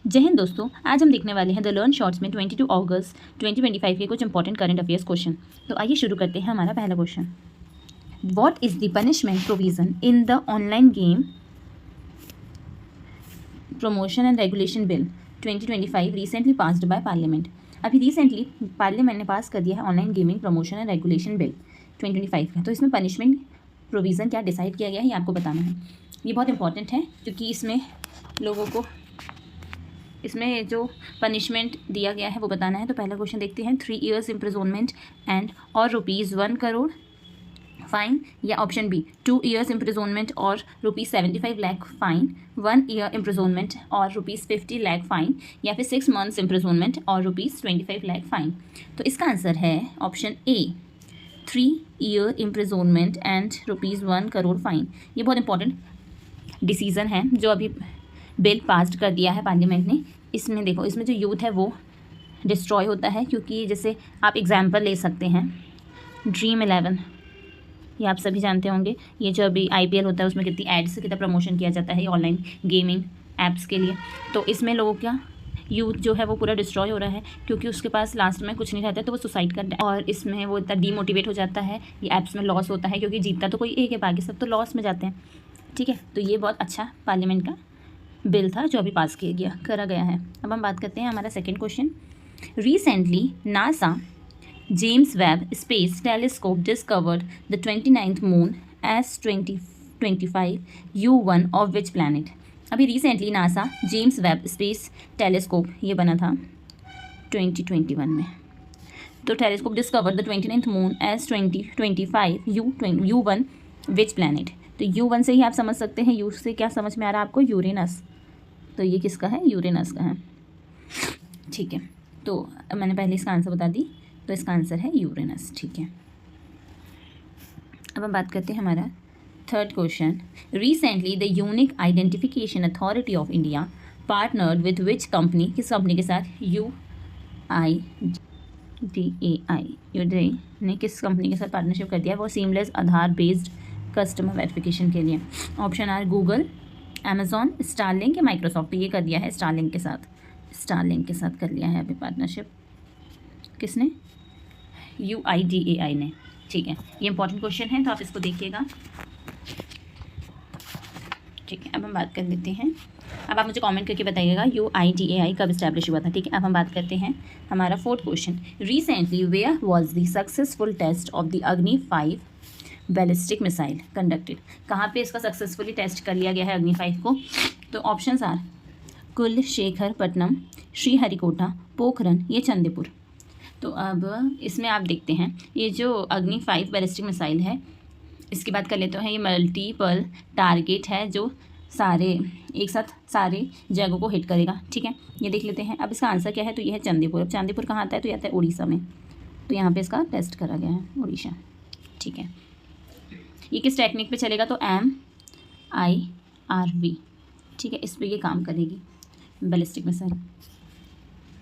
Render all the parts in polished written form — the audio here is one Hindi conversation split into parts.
जय हिंद दोस्तों, आज हम देखने वाले हैं द लर्न शॉर्ट्स में 22 अगस्त 2025 के कुछ इंपॉर्टेंट करंट अफेयर्स क्वेश्चन। तो आइए शुरू करते हैं हमारा पहला question. What is the punishment provision in the online game promotion and regulation bill 2025 recently passed by parliament. अभी रिसेंटली पार्लियामेंट ने पास कर दिया है online gaming promotion and regulation bill 2025 का। तो इसमें पनिशमेंट प्रोविज़न क्या डिसाइड किया गया है ये आपको बताना है। ये बहुत इंपॉर्टेंट है क्योंकि इसमें लोगों को इसमें जो पनिशमेंट दिया गया है वो बताना है। तो पहला क्वेश्चन देखते हैं। 3 years इम्प्रिजोनमेंट एंड और ₹1 करोड़ फाइन, या ऑप्शन बी 2 years इम्प्रिजोनमेंट और ₹75 लाख फाइन, 1 year इम्प्रिजोनमेंट और ₹50 लाख फाइन, या फिर 6 months इम्प्रिजोनमेंट और ₹25 लाख फाइन। तो इसका आंसर है option A 3 year imprisonment and ₹1 crore fine. ये बहुत इंपॉर्टेंट डिसीज़न है जो अभी बिल पास कर दिया है पार्लियामेंट ने। इसमें देखो, इसमें जो यूथ है वो डिस्ट्रॉय होता है, क्योंकि जैसे आप एग्जांपल ले सकते हैं ड्रीम 11, ये आप सभी जानते होंगे। ये जो अभी IPL होता है उसमें कितनी एड्स कितना प्रमोशन किया जाता है ऑनलाइन गेमिंग ऐप्स के लिए। तो इसमें लोगों का यूथ जो है वो पूरा डिस्ट्रॉय हो रहा है, क्योंकि उसके पास लास्ट में कुछ नहीं रहता है तो वो सुसाइड करता है, और इसमें वो इतना डीमोटिवेट हो जाता है। ये ऐप्स में लॉस होता है क्योंकि जीतता तो कोई एक है, बाकी सब तो लॉस में जाते हैं। ठीक है, तो ये बहुत अच्छा पार्लियामेंट का बिल था जो अभी पास किया गया है। अब हम बात करते हैं हमारा second question. Recently NASA James Webb space telescope discovered the 29th moon S2025 U1 of which planet. अभी recently NASA James Webb space telescope ये बना था 2021 में। तो telescope discovered the 29th moon S2025 U1 which planet. तो U1 से ही आप समझ सकते हैं, U से क्या समझ में आ रहा है आपको, यूरेनस। तो ये किसका है, यूरेनस का है। ठीक है, तो मैंने पहले इसका आंसर बता दी, तो इसका आंसर है यूरेनस। ठीक है, अब हम बात करते हैं हमारा third question. Recently the unique identification authority of India partnered with which company, किस कंपनी के साथ, UIDAI ने किस कंपनी के साथ पार्टनरशिप कर दिया है, वो seamless Aadhaar based customer verification के लिए। Option are Google, Amazon, Starlink या माइक्रोसॉफ्ट। तो ये कर दिया है स्टारलिंक के साथ कर लिया है अभी पार्टनरशिप। किसने, UIDAI ने। ठीक है, ये इंपॉर्टेंट क्वेश्चन है तो आप इसको देखिएगा। ठीक है, अब हम बात कर लेते हैं। अब आप मुझे कमेंट करके बताइएगा UIDAI कब इस्टेब्लिश हुआ था। ठीक है, अब हम बात करते हैं हमारा fourth question. Recently where was the successful test of the Agni 5 ballistic missile conducted. कहाँ पे इसका सक्सेसफुली टेस्ट कर लिया गया है अग्नि 5 को। तो ऑप्शंस आर कुलशेखरपट्टनम, श्रीहरिकोटा, पोखरन, ये चंदीपुर। तो अब इसमें आप देखते हैं ये जो अग्नि 5 बैलिस्टिक मिसाइल है, इसकी बात कर लेते हैं। ये मल्टीपल टारगेट है जो एक साथ सारे जगहों को हिट करेगा। ठीक है, ये देख लेते हैं। अब इसका आंसर क्या है, तो ये है चंदीपुर। अब चंदीपुर कहाँ आता है, तो ये आता है उड़ीसा में। तो यहाँ पे इसका टेस्ट करा गया है उड़ीसा। ठीक है, ये किस टेक्निक पे चलेगा, तो MIRV। ठीक है, इस पर ये काम करेगी बैलिस्टिक मिसाइल।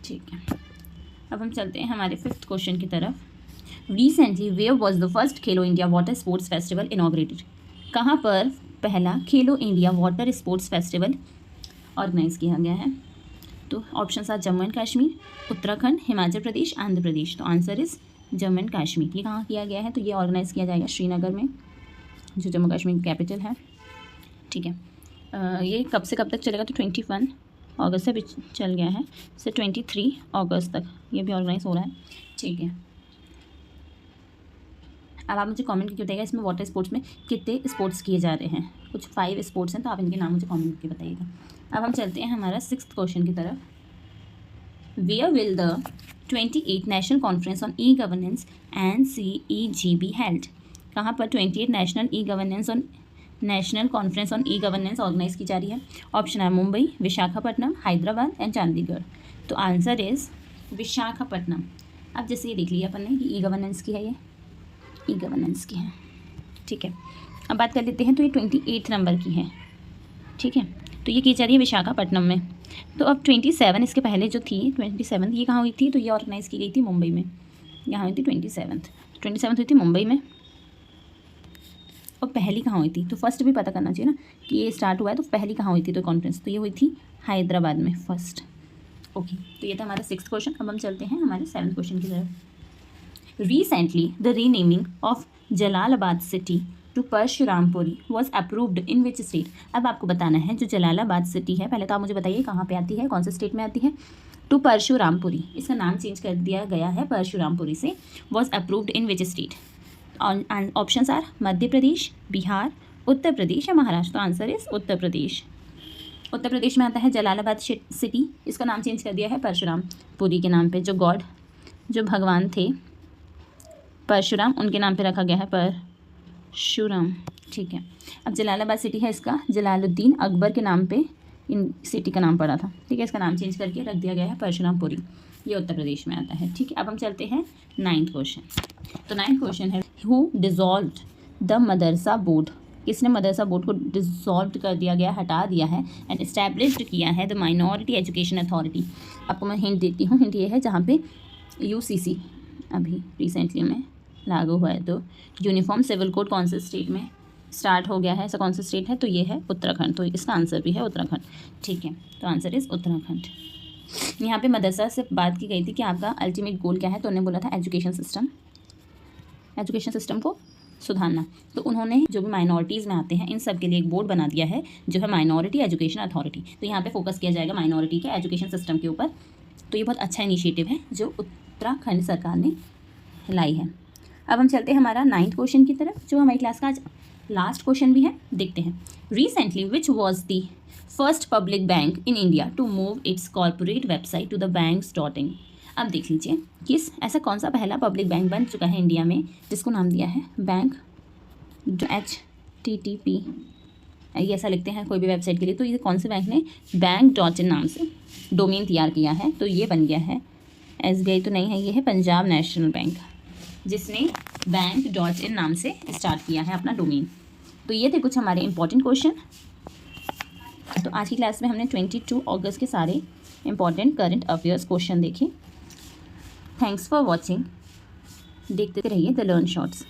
ठीक है, अब हम चलते हैं हमारे फिफ्थ क्वेश्चन की तरफ। Recently where was the first Khelo India water sports festival inaugurated. कहाँ पर पहला Khelo India water sports festival organise किया गया है। तो option are Jammu and Kashmir, Uttarakhand, Himachal Pradesh, Andhra Pradesh. तो answer is Jammu and Kashmir. ये कहाँ किया गया है, तो ये ऑर्गेनाइज किया जाएगा श्रीनगर में, जो जम्मू कश्मीर की कैपिटल है। ठीक है, ये कब से कब तक चलेगा, तो 21 अगस्त से भी चल गया है, से 23 अगस्त तक ये भी ऑर्गेनाइज हो रहा है। ठीक है, अब आप मुझे कमेंट करके बताइएगा इसमें वाटर स्पोर्ट्स में कितने स्पोर्ट्स किए जा रहे हैं। कुछ 5 स्पोर्ट्स हैं, तो आप इनके नाम मुझे कमेंट करके बताइएगा। अब हम चलते हैं हमारा सिक्स्थ क्वेश्चन की तरफ। Where will the 28th national conference on e governance NCEG be held. कहाँ पर 28th national conference on e governance organise की जा रही है। Option are Mumbai, Visakhapatnam, Hyderabad and Chandigarh. तो आंसर इज विशाखापट्टनम। अब जैसे ये देख लिया अपन ने कि ई गवर्नेंस की है, ये ई गवर्नेंस की है। ठीक है, अब बात कर लेते हैं। तो ये 28 नंबर की है। ठीक है, तो ये की जा रही है विशाखापट्टनम में। तो अब 27 इसके पहले जो थी 27 ये कहाँ हुई थी, तो ये ऑर्गेनाइज की गई थी मुंबई में। यहाँ हुई थी 27 हुई थी मुंबई में। और पहली कहाँ हुई थी, तो फर्स्ट भी पता करना चाहिए ना कि ये स्टार्ट हुआ है, तो पहली कहाँ हुई थी, तो कॉन्फ्रेंस तो ये हुई थी हैदराबाद में फर्स्ट। ओके, तो ये था हमारा 6th क्वेश्चन। अब हम चलते हैं हमारे 7th क्वेश्चन की तरफ। Recently the renaming of Jalalabad city to Parshurampuri was approved in which state. अब आपको बताना है जो जलालाबाद सिटी है, पहले तो आप मुझे बताइए कहाँ पे आती है, कौन से स्टेट में आती है। टू परशुरामपुरी, इसका नाम चेंज कर दिया गया है परशुरामपुरी से। Was approved in which state. Options are Madhya Pradesh, Bihar, Uttar Pradesh या महाराष्ट्र। तो आंसर इज उत्तर प्रदेश। उत्तर प्रदेश में आता है जलालाबाद सिटी, इसका नाम चेंज कर दिया है परशुरामपुरी के नाम पे। जो गॉड, जो भगवान थे परशुराम, उनके नाम पे रखा गया है परशुराम, ठीक है। अब जलालाबाद सिटी है, इसका जलालुद्दीन अकबर के नाम पे इन सिटी का नाम पड़ा था, ठीक है। इसका नाम चेंज करके रख दिया गया है परशुरामपुरी। ये उत्तर प्रदेश में आता है, ठीक है। अब हम चलते हैं 9th क्वेश्चन। तो 9th क्वेश्चन है, who dissolved the Madrasa board. किसने मदरसा बोर्ड को डिसॉल्व कर दिया गया, हटा दिया है, एंड इस्टेब्लिश्ड किया है द माइनॉरिटी एजुकेशन अथॉरिटी। आपको मैं हिंट देती हूँ, हिंट ये है जहाँ पे UCC अभी रिसेंटली में लागू हुआ है। तो यूनिफॉर्म सिविल कोड कौन से स्टेट में स्टार्ट हो गया है, ऐसा कौन सा स्टेट है, तो ये है उत्तराखंड। तो इसका आंसर भी है उत्तराखंड, ठीक है। तो आंसर इज़ उत्तराखंड। यहाँ पे मदरसा से बात की गई थी कि आपका अल्टीमेट गोल क्या है, तो उन्होंने बोला था एजुकेशन सिस्टम को सुधारना। तो उन्होंने जो भी माइनॉरिटीज़ में आते हैं इन सब के लिए एक बोर्ड बना दिया है जो है माइनॉरिटी एजुकेशन अथॉरिटी। तो यहाँ पे फोकस किया जाएगा माइनॉरिटी के एजुकेशन सिस्टम के ऊपर। तो ये बहुत अच्छा इनिशिएटिव है जो उत्तराखंड सरकार ने लाई है। अब हम चलते हैं हमारा 9th क्वेश्चन की तरफ, जो हमारी क्लास का आज लास्ट क्वेश्चन भी है। देखते हैं। Recently which was the first public bank in India to move its corporate website to the banks.in। अब देख लीजिए किस ऐसा कौन सा पहला पब्लिक बैंक बन चुका है इंडिया में जिसको नाम दिया है बैंक, जो HTTP ये ऐसा लिखते हैं कोई भी वेबसाइट के लिए। तो ये कौन से बैंक ने bank.in नाम से डोमेन तैयार किया है, तो ये बन गया है SBI तो नहीं है, ये है पंजाब नेशनल बैंक जिसने bank.in नाम से स्टार्ट किया है अपना डोमेन। तो ये थे कुछ हमारे इंपॉर्टेंट क्वेश्चन। तो आज की क्लास में हमने 22 अगस्त के सारे इंपॉर्टेंट करंट अफेयर्स क्वेश्चन देखे। Thanks for watching. देखते रहिए द लर्न शॉर्ट्स।